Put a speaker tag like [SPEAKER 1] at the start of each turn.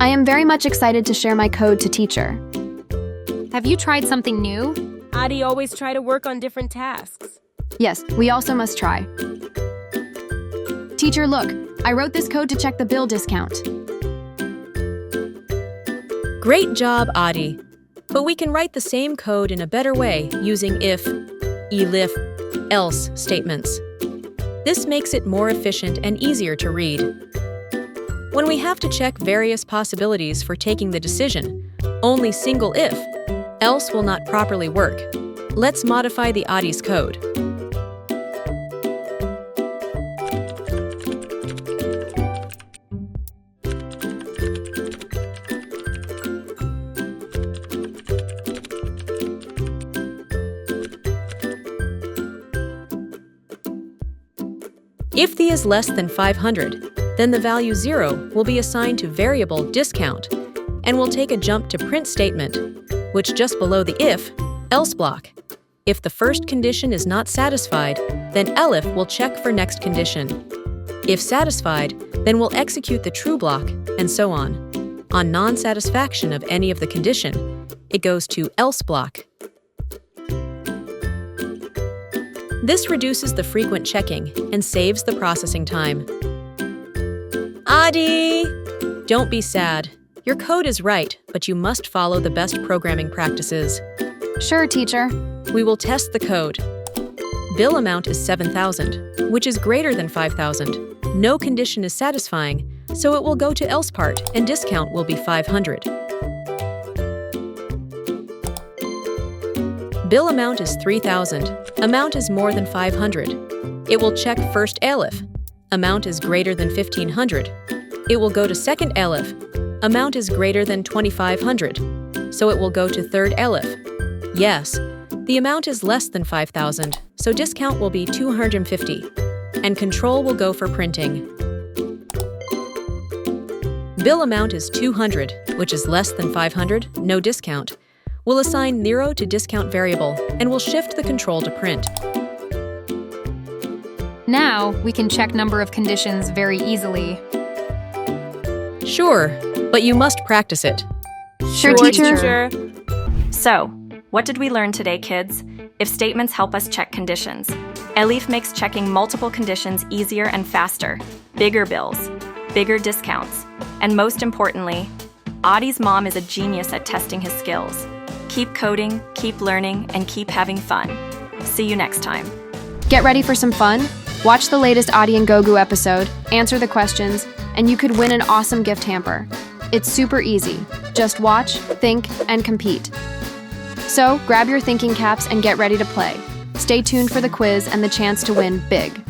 [SPEAKER 1] I am very much excited to share my code to teacher.
[SPEAKER 2] Have you tried something new?
[SPEAKER 3] Aadi always try to work on different tasks.
[SPEAKER 1] Yes, we also must try. Teacher, look, I wrote this code to check the bill discount.
[SPEAKER 4] Great job, Aadi. But we can write the same code in a better way using if, elif, else statements. This makes it more efficient and easier to read. When we have to check various possibilities for taking the decision, only single if, else will not properly work. Let's modify the Aadi's code. If the is less than 500, then the value 0 will be assigned to variable discount, and we'll take a jump to print statement, which just below the if, else block. If the first condition is not satisfied, then elif will check for next condition. If satisfied, then we'll execute the true block, and so on. On non-satisfaction of any of the condition, it goes to else block. This reduces the frequent checking and saves the processing time. Aadi! Don't be sad. Your code is right, but you must follow the best programming practices.
[SPEAKER 1] Sure, teacher.
[SPEAKER 4] We will test the code. Bill amount is 7,000, which is greater than 5,000. No condition is satisfying, so it will go to else part and discount will be 500. Bill amount is 3,000. Amount is more than 500. It will check first elif. Amount is greater than 1,500. It will go to second elif. Amount is greater than 2,500. So it will go to third elif. Yes, the amount is less than 5,000, so discount will be 250. And control will go for printing. Bill amount is 200, which is less than 500, no discount. We'll assign 0 to discount variable, and we'll shift the control to print.
[SPEAKER 2] Now, we can check number of conditions very easily.
[SPEAKER 4] Sure, but you must practice it.
[SPEAKER 1] Sure, teacher.
[SPEAKER 5] So, what did we learn today, kids? If statements help us check conditions. Elif makes checking multiple conditions easier and faster. Bigger bills, bigger discounts, and most importantly, Aadi's mom is a genius at testing his skills. Keep coding, keep learning, and keep having fun. See you next time.
[SPEAKER 1] Get ready for some fun? Watch the latest Aadi and Gogu episode, answer the questions, and you could win an awesome gift hamper. It's super easy. Just watch, think, and compete. So, grab your thinking caps and get ready to play. Stay tuned for the quiz and the chance to win big.